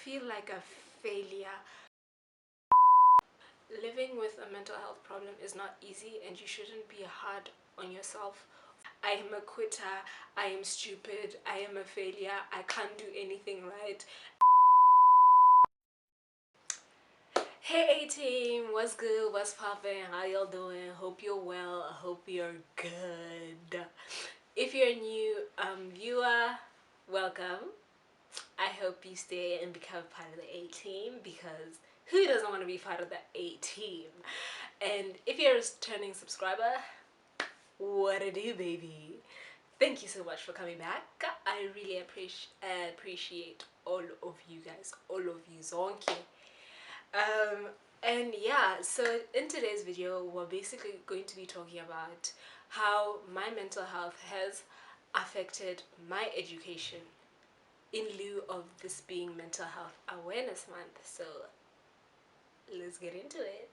feel like a failure. Living with a mental health problem is not easy, and you shouldn't be hard on yourself. I am a quitter, I am stupid, I am a failure, I can't do anything right. Hey A-team, what's good, what's poppin', how y'all doing? Hope you're well, I hope you're good. If you're a new viewer, welcome. I hope you stay and become part of the A-team, because who doesn't want to be part of the A-team? And if you're a returning subscriber, what it do, baby? Thank you so much for coming back. I really appreciate all of you guys, all of you zonke. And yeah, so in today's video, we're basically going to be talking about how my mental health has affected my education in lieu of this being Mental Health Awareness Month. So let's get into it.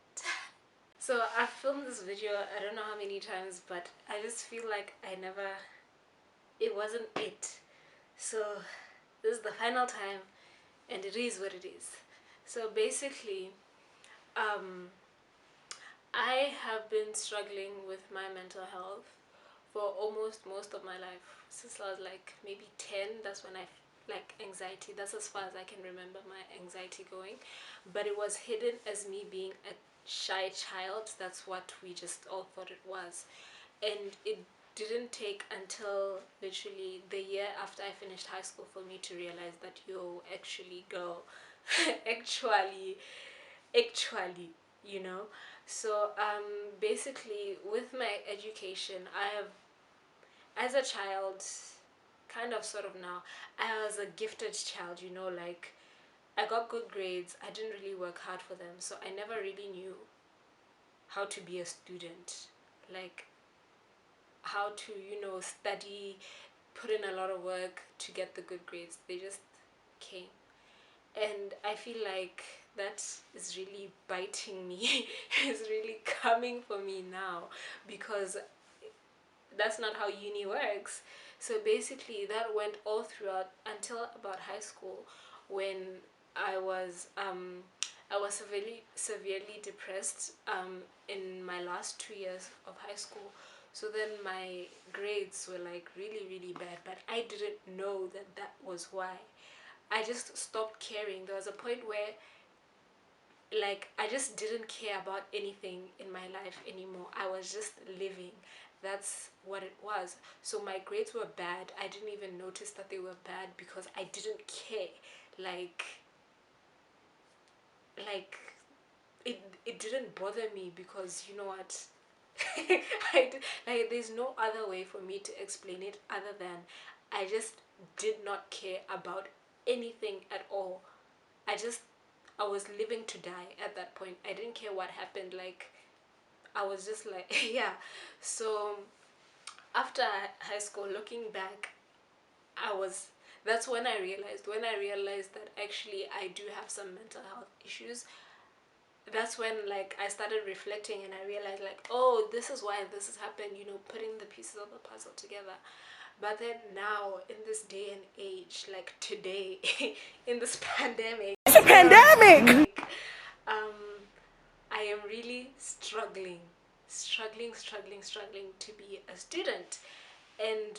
So I filmed this video, I don't know how many times, but I just feel like it wasn't it. So this is the final time, and it is what it is. So basically, I have been struggling with my mental health for almost most of my life, since I was like maybe 10. That's when I like anxiety. That's as far as I can remember my anxiety going, but it was hidden as me being a shy child. That's what we just all thought it was. And it didn't take until literally the year after I finished high school for me to realize that, yo, actually girl, actually, you know. So basically with my education, I have, as a child, kind of sort of now, I was a gifted child, you know, like I got good grades. I didn't really work hard for them, so I never really knew how to be a student, like how to, you know, study, put in a lot of work to get the good grades. They just came. And I feel like that is really biting me. It's really coming for me now, because that's not how uni works. So basically that went all throughout until about high school, when I was severely depressed in my last 2 years of high school. So then my grades were like really bad, but I didn't know that that was why. I just stopped caring. There was a point where like I just didn't care about anything in my life anymore. I was just living. That's what it was. So my grades were bad. I didn't even notice that they were bad because I didn't care. Like it didn't bother me, because you know what, like there's no other way for me to explain it other than I just did not care about anything at all. I was living to die at that point. I didn't care what happened. Like I was just like yeah. So after high school, looking back, I was that's when I realized that actually I do have some mental health issues. That's when like I started reflecting, and I realized like, oh, this is why this has happened, you know, putting the pieces of the puzzle together. But then now, in this day and age, like today, in this pandemic, it's a pandemic. um I am really struggling to be a student. And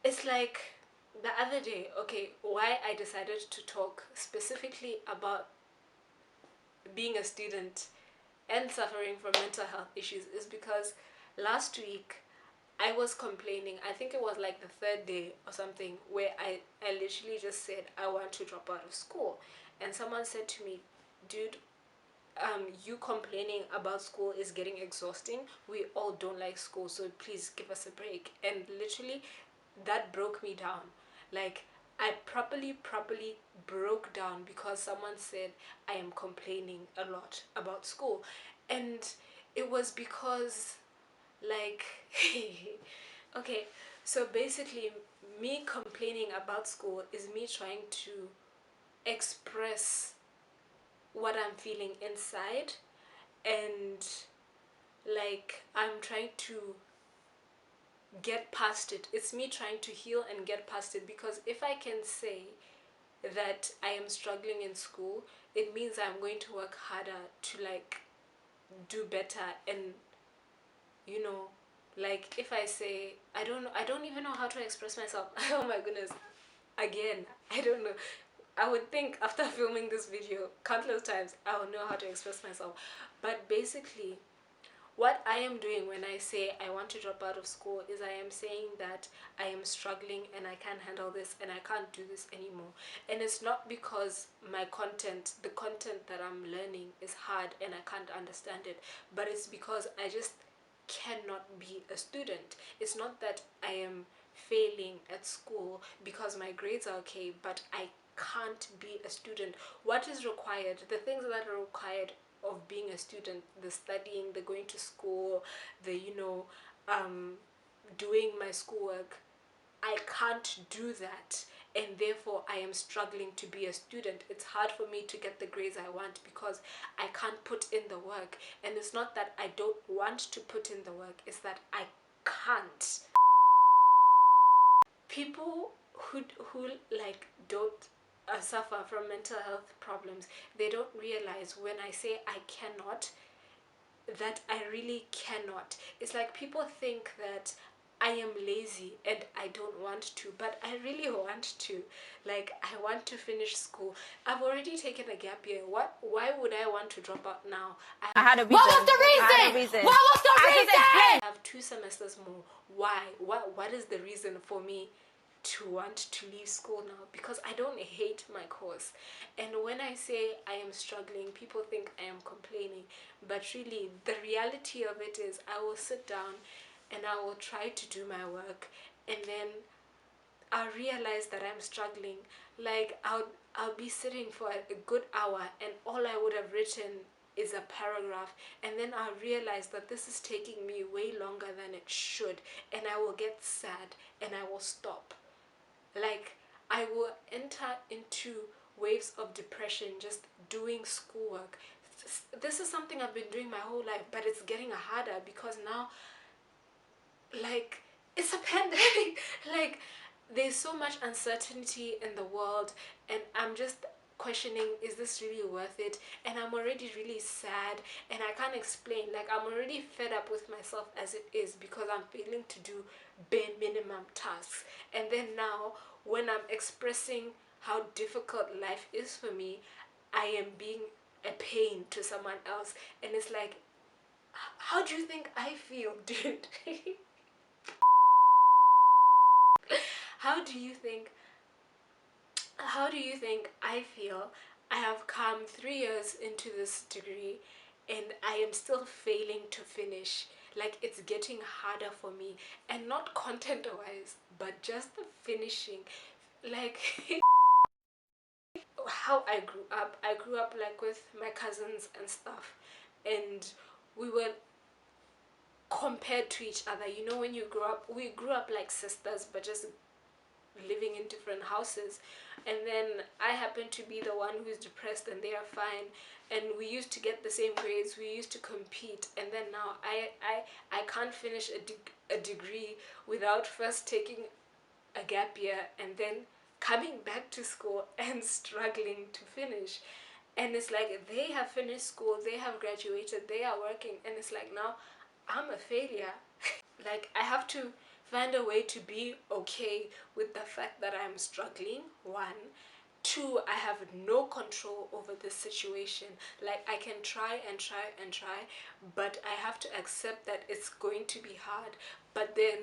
it's like the other day, okay, why I decided to talk specifically about being a student and suffering from mental health issues is because last week I was complaining. I think it was like the third day or something, where I literally just said I want to drop out of school. And someone said to me, dude, you complaining about school is getting exhausting. We all don't like school, so please give us a break. And literally that broke me down. Like I properly broke down because someone said I am complaining a lot about school. And it was because like okay, so basically me complaining about school is me trying to express what I'm feeling inside, and like I'm trying to get past it. It's me trying to heal and get past it, because if I can say that I am struggling in school, it means I'm going to work harder to like do better. And you know, like if I say I don't even know how to express myself. Oh my goodness, again, I don't know. I would think after filming this video countless times I will know how to express myself. But basically, what I am doing when I say I want to drop out of school is I am saying that I am struggling and I can't handle this and I can't do this anymore. And it's not because the content that I'm learning is hard and I can't understand it, but it's because I just cannot be a student. It's not that I am failing at school because my grades are okay, but I can't be a student. What is required, the things that are required of being a student, the studying, the going to school, the doing my schoolwork, I can't do that, and therefore I am struggling to be a student. It's hard for me to get the grades I want because I can't put in the work. And it's not that I don't want to put in the work, it's that I can't. People who like don't suffer from mental health problems, they don't realize when I say I cannot, that I really cannot. It's like people think that I am lazy and I don't want to, but I really want to. Like, I want to finish school. I've already taken a gap year. Why would I want to drop out now? I had a reason. What was the reason? I had a reason. What was the reason? I have 2 semesters more. Why? What is the reason for me to want to leave school now? Because I don't hate my course. And when I say I am struggling, people think I am complaining. But really, the reality of it is I will sit down and I will try to do my work, and then I'll realize that I'm struggling. Like I'll be sitting for a good hour and all I would have written is a paragraph, and then I'll realize that this is taking me way longer than it should, and I will get sad and I will stop. Like, I will enter into waves of depression just doing schoolwork. This is something I've been doing my whole life, but it's getting harder because now, like, it's a pandemic. Like, there's so much uncertainty in the world, and I'm just questioning, is this really worth it? And I'm already really sad and I can't explain. Like, I'm already fed up with myself as it is because I'm failing to do bare minimum tasks. And then now when I'm expressing how difficult life is for me, I am being a pain to someone else, and it's like, how do you think I feel, dude? how do you think I feel? I have come 3 years into this degree and I am still failing to finish. Like, it's getting harder for me, and not content wise, but just the finishing. Like, how I grew up like with my cousins and stuff, and we were compared to each other. You know, when you grow up, we grew up like sisters, but just living in different houses. And then I happen to be the one who's depressed and they are fine, and we used to get the same grades, we used to compete. And then now I can't finish a degree without first taking a gap year and then coming back to school and struggling to finish. And it's like, they have finished school, they have graduated, they are working, and it's like, now I'm a failure. Like, I have to find a way to be okay with the fact that I'm struggling, 1. 2, I have no control over this situation. Like, I can try and try and try, but I have to accept that it's going to be hard. But then,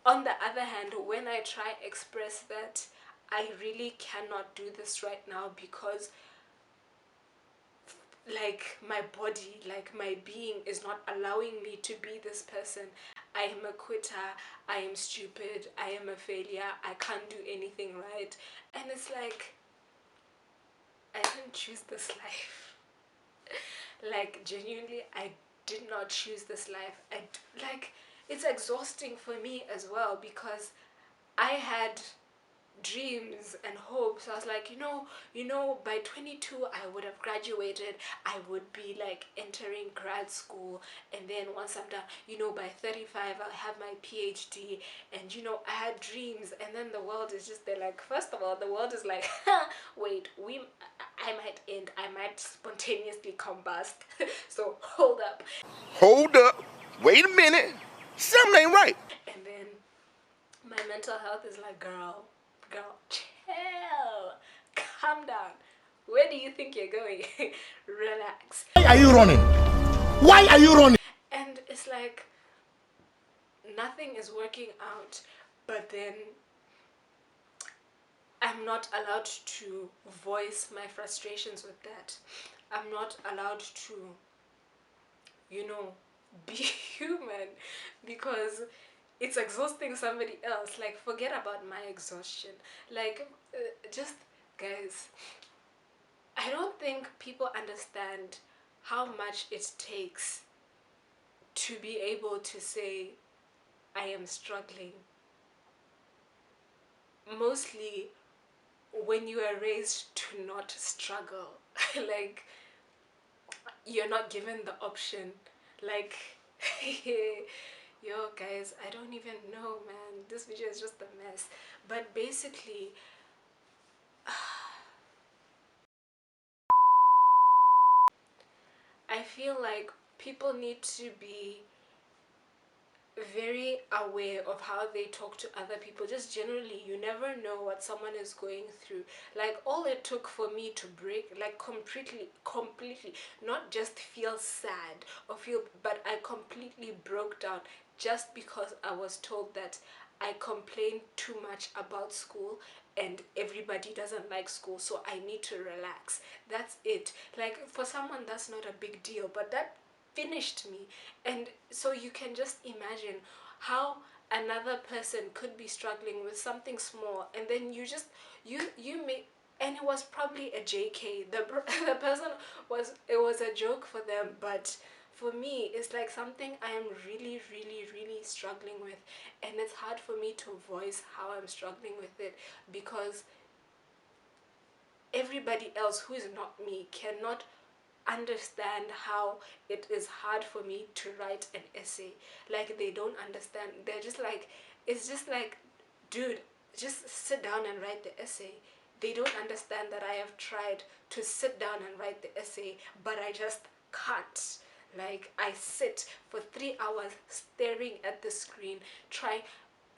on the other hand, when I try express that I really cannot do this right now because, like, my body, like my being is not allowing me to be this person. I am a quitter, I am stupid, I am a failure, I can't do anything right. And it's like, I didn't choose this life. Like, genuinely, I did not choose this life. Like, it's exhausting for me as well because I had dreams and hopes. I was like, by 22 I would have graduated. I would be like entering grad school, and then once I'm done, by 35 I'll have my PhD. And I had dreams, and then the world is just there. Like, first of all, the world is like, wait, I might end, I might spontaneously combust. So hold up. Hold up. Wait a minute. Something ain't right. And then my mental health is like, girl, chill, calm down. Where do you think you're going? Relax. Why are you running? Why are you running? And it's like nothing is working out, but then I'm not allowed to voice my frustrations with that. I'm not allowed to, be human, because it's exhausting somebody else. Like, forget about my exhaustion. Like, just, guys, I don't think people understand how much it takes to be able to say, I am struggling. Mostly when you are raised to not struggle. Like, you're not given the option. Like, yo, guys, I don't even know, man. This video is just a mess. But basically, I feel like people need to be very aware of how they talk to other people. Just generally, you never know what someone is going through. Like, all it took for me to break, like, completely, not just feel sad or feel, but I completely broke down just because I was told that I complain too much about school and everybody doesn't like school, so I need to relax. That's it. Like, for someone that's not a big deal, but that finished me. And so you can just imagine how another person could be struggling with something small, and then you may, and it was probably a JK. The person was, it was a joke for them, but for me it's like something I am really, really, really struggling with, and it's hard for me to voice how I'm struggling with it, because everybody else who is not me cannot understand how it is hard for me to write an essay. Like, they don't understand. They're just like, it's just like, dude, just sit down and write the essay. They don't understand that I have tried to sit down and write the essay, but I just can't. Like, I sit for 3 hours staring at the screen, trying,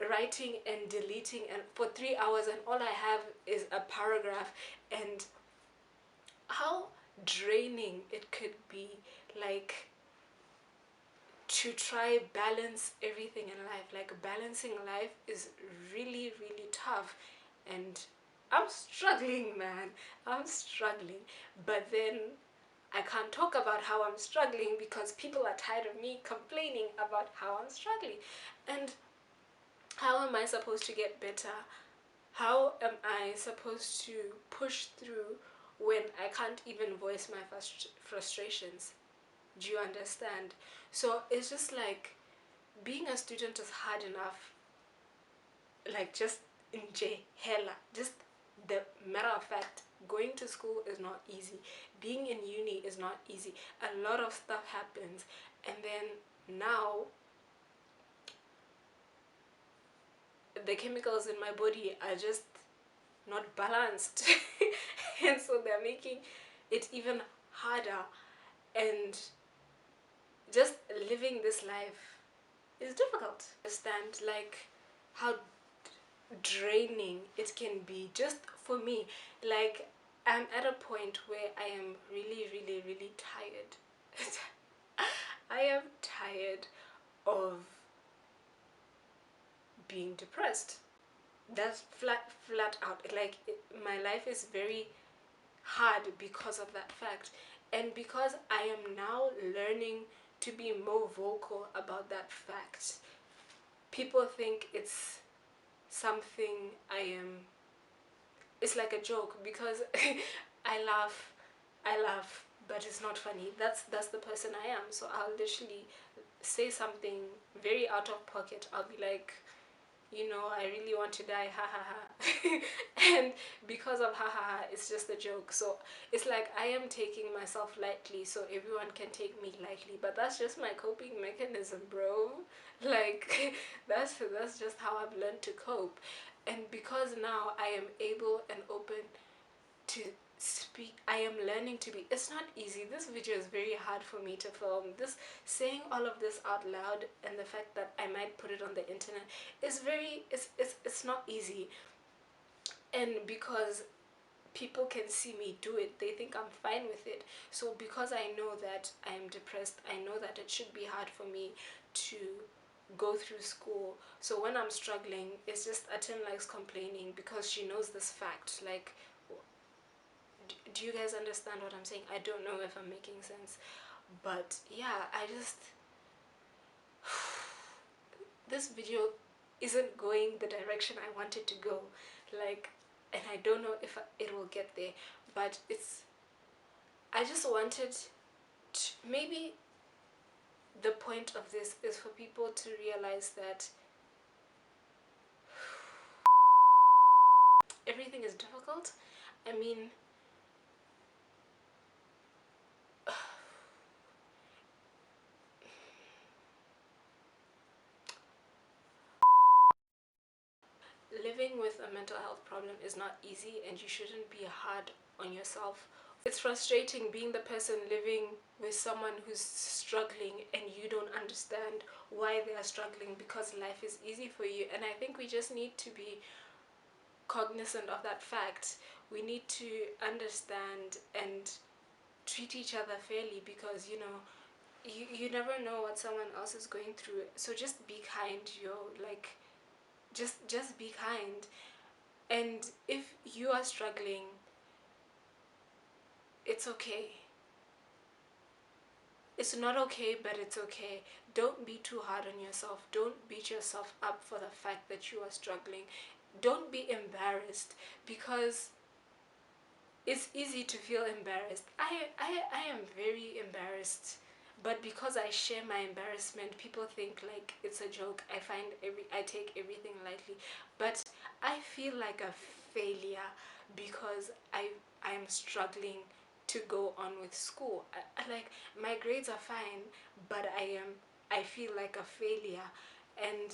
writing and deleting, and for 3 hours, and all I have is a paragraph. And how draining it could be, like, to try balance everything in life. Like, balancing life is really, really tough, and I'm struggling, man. I'm struggling. But then I can't talk about how I'm struggling because people are tired of me complaining about how I'm struggling. And how am I supposed to get better? How am I supposed to push through when I can't even voice my frustrations? Do you understand? So it's just like, being a student is hard enough. Like, just in J hella. Just the matter of fact, going to school is not easy. Being in uni is not easy. A lot of stuff happens, and then now the chemicals in my body are just not balanced. And so they're making it even harder. And just living this life is difficult. Understand, like, how draining it can be just for me. Like, I'm at a point where I am really, really, really tired. I am tired of being depressed. That's flat out. Like, my life is very hard because of that fact, and because I am now learning to be more vocal about that fact. People think it's something it's like a joke, because I laugh, but it's not funny. That's the person I am. So I'll literally say something very out of pocket. I'll be like, I really want to die, ha ha ha. And because of ha ha ha, it's just a joke. So it's like I am taking myself lightly so everyone can take me lightly. But that's just my coping mechanism, bro. Like that's just how I've learned to cope. And because now I am able and open to speak, I am learning to be, it's not easy. This video is very hard for me to film. This, saying all of this out loud, and the fact that I might put it on the internet is very, it's not easy. And because people can see me do it, they think I'm fine with it. So because I know that I am depressed, I know that it should be hard for me to go through school. So when I'm struggling, it's just Atim likes complaining because she knows this fact. Like, do you guys understand what I'm saying? I don't know if I'm making sense, but yeah, I just this video isn't going the direction I wanted to go, like, and I don't know if it will get there, but I just wanted to, maybe the point of this is for people to realize that everything is difficult. I mean, living with a mental health problem is not easy, and you shouldn't be hard on yourself. It's frustrating being the person living with someone who's struggling and you don't understand why they are struggling because life is easy for you. And I think we just need to be cognizant of that fact. We need to understand and treat each other fairly, because you never know what someone else is going through. So just be kind, like, just be kind. And if you are struggling, it's okay. It's not okay, but it's okay. Don't be too hard on yourself. Don't beat yourself up for the fact that you are struggling. Don't be embarrassed, because it's easy to feel embarrassed. I am very embarrassed, but because I share my embarrassment, people think like it's a joke. I take everything lightly, but I feel like a failure because I am struggling to go on with school. Like, my grades are fine, but I feel like a failure. And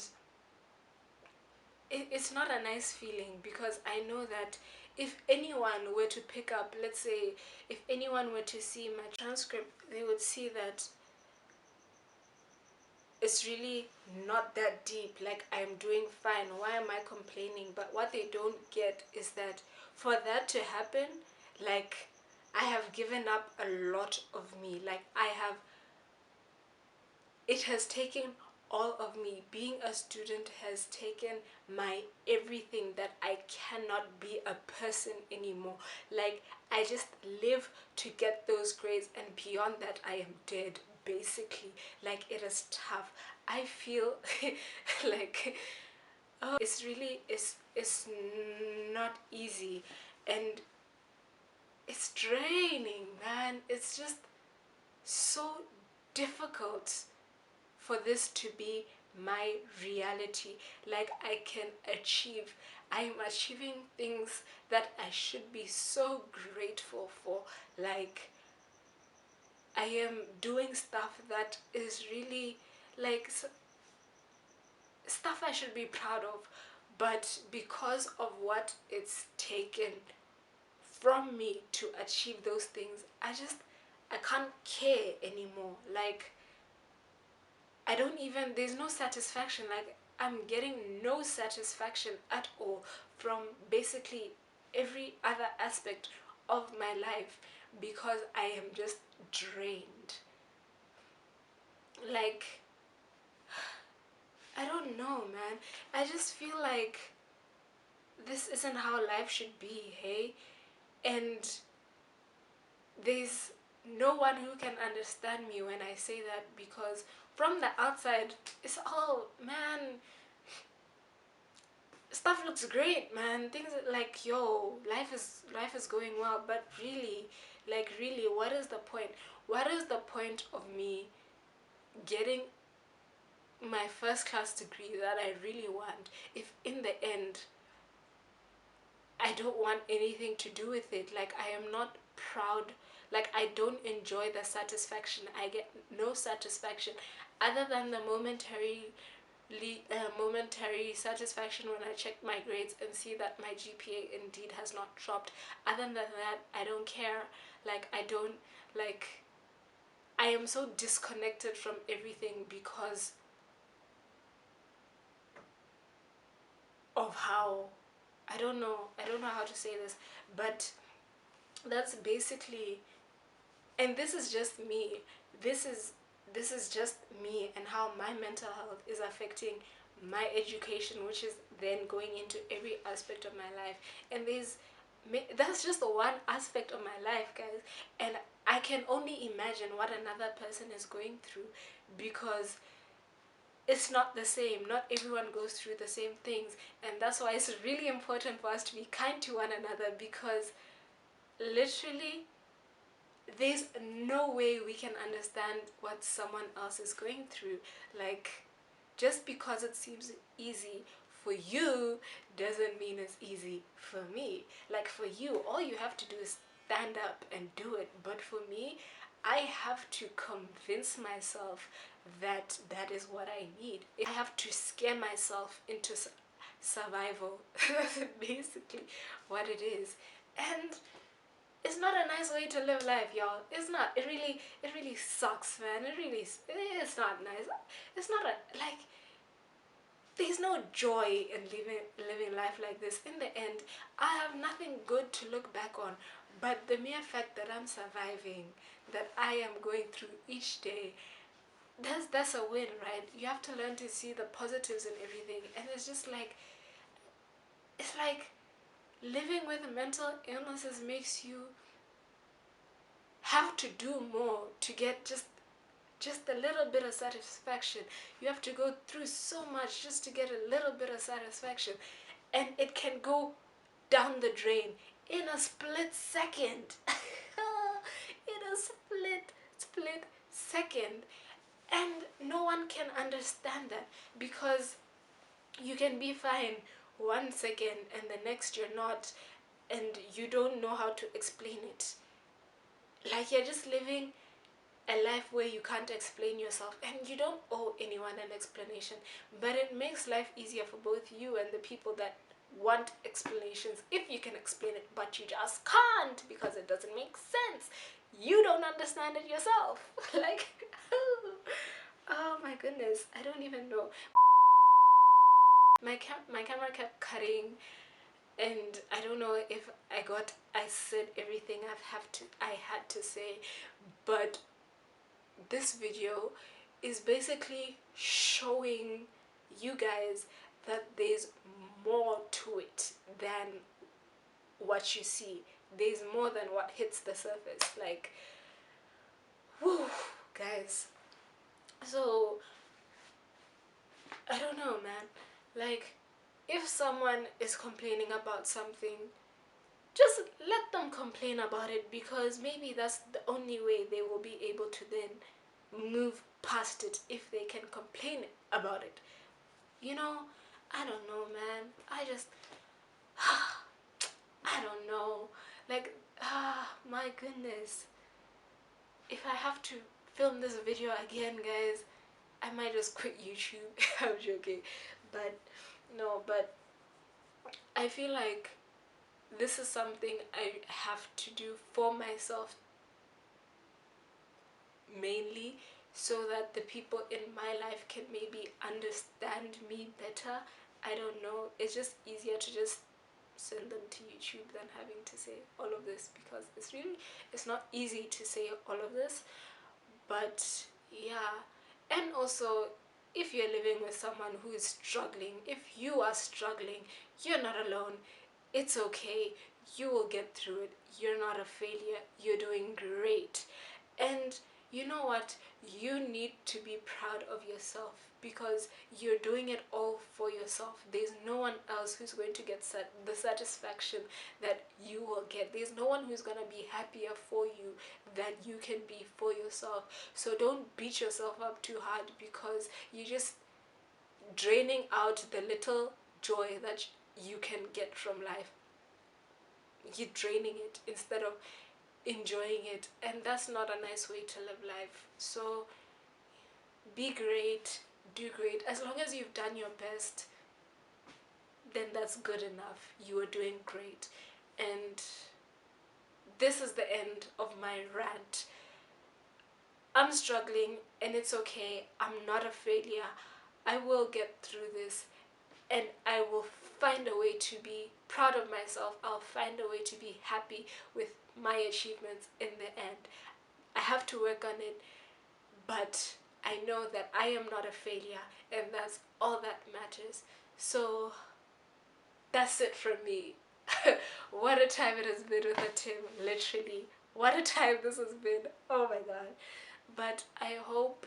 it's not a nice feeling, because I know that if anyone were to pick up, let's say, if anyone were to see my transcript, they would see that it's really not that deep. Like, I'm doing fine. Why am I complaining? But what they don't get is that for that to happen, like, I have given up a lot of me. Like, it has taken all of me. Being a student has taken my everything, that I cannot be a person anymore. Like, I just live to get those grades, and beyond that I am dead, basically. Like, it is tough. I feel like, oh, it's not easy, and it's draining, man. It's just so difficult for this to be my reality. Like, I'm achieving things that I should be so grateful for. Like, I am doing stuff that is really, like, stuff I should be proud of, but because of what it's taken from me to achieve those things, I can't care anymore. Like, I don't even, there's no satisfaction. Like, I'm getting no satisfaction at all from basically every other aspect of my life, because I am just drained. Like, I don't know, man. I just feel like this isn't how life should be, hey? And there's no one who can understand me when I say that, because from the outside, it's all, man, stuff looks great, man. Things like, yo, life is going well, but really, like, really, what is the point? What is the point of me getting my first class degree that I really want, if in the end I don't want anything to do with it, like I am not proud, like I don't enjoy the satisfaction, I get no satisfaction other than the momentary satisfaction when I check my grades and see that my GPA indeed has not dropped. Other than that, I don't care. Like I don't, like I am so disconnected from everything because of how, I don't know how to say this, but that's basically, and this is just me, this is just me and how my mental health is affecting my education, which is then going into every aspect of my life. And that's just one aspect of my life, guys, and I can only imagine what another person is going through, because it's not the same. Not everyone goes through the same things, and that's why it's really important for us to be kind to one another, because literally there's no way we can understand what someone else is going through. Like, just because it seems easy for you doesn't mean it's easy for me. Like, for you, all you have to do is stand up and do it. But for me, I have to convince myself that that is what I need. I have to scare myself into survival. That's basically what it is. And it's not a nice way to live life, y'all. It's not. It really sucks, man. It's not nice. It's not a, like, there's no joy in living life like this. In the end, I have nothing good to look back on, but the mere fact that I'm surviving, that I am going through each day, that's a win, right? You have to learn to see the positives in everything, and it's like living with mental illnesses makes you have to do more to get just a little bit of satisfaction. You have to go through so much just to get a little bit of satisfaction, and it can go down the drain in a split second. In a split second. And no one can understand that, because you can be fine 1 second and the next you're not, and you don't know how to explain it. Like, you're just living a life where you can't explain yourself, and you don't owe anyone an explanation, but it makes life easier for both you and the people that want explanations, if you can explain it, but you just can't because it doesn't make sense. You don't understand it yourself. Like, oh my goodness, I don't even know. My camera kept cutting, and I don't know if I said everything I had to say, but this video is basically showing you guys that there's more to it than what you see. There's more than what hits the surface. Like, whew, guys. So I don't know, man. Like, if someone is complaining about something, just let them complain about it, because maybe that's the only way they will be able to then move past it, if they can complain about it. You know, I don't know, man. I don't know. Like, my goodness. If I have to film this video again, guys, I might just quit YouTube. I'm joking. But, no, but I feel like this is something I have to do for myself mainly, so that the people in my life can maybe understand me better. I don't know. It's just easier to just send them to YouTube than having to say all of this, because it's not easy to say all of this. But yeah, and also, if you're living with someone who is struggling, if you are struggling, you're not alone. It's okay. You will get through it. You're not a failure. You're doing great. And you know what? You need to be proud of yourself, because you're doing it all for yourself. There's no one else who's going to get the satisfaction that you will get. There's no one who's going to be happier for you than you can be for yourself. So don't beat yourself up too hard, because draining out the little joy that you can get from life. You're draining it instead of enjoying it, and that's not a nice way to live life. So be great, do great. As long as you've done your best, then that's good enough. You are doing great. And this is the end of my rant. I'm struggling and it's okay. I'm not a failure. I will get through this, and I will find a way to be proud of myself. I'll find a way to be happy with my achievements in the end. I have to work on it, but I know that I am not a failure, and that's all that matters. So that's it from me. What a time it has been with a Tim, literally. What a time this has been. Oh my god. But I hope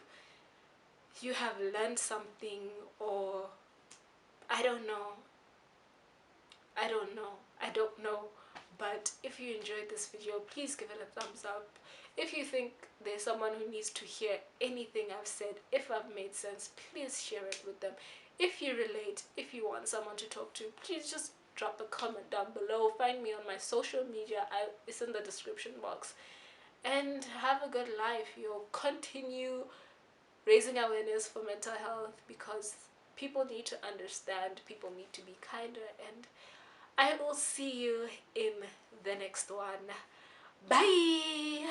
you have learned something, or I don't know. I don't know. I don't know. But if you enjoyed this video, please give it a thumbs up. If you think there's someone who needs to hear anything I've said, if I've made sense, please share it with them. If you relate, if you want someone to talk to, please just drop a comment down below. Find me on my social media. It's in the description box. And have a good life. You'll continue raising awareness for mental health, because people need to understand, people need to be kinder, and I will see you in the next one. Bye!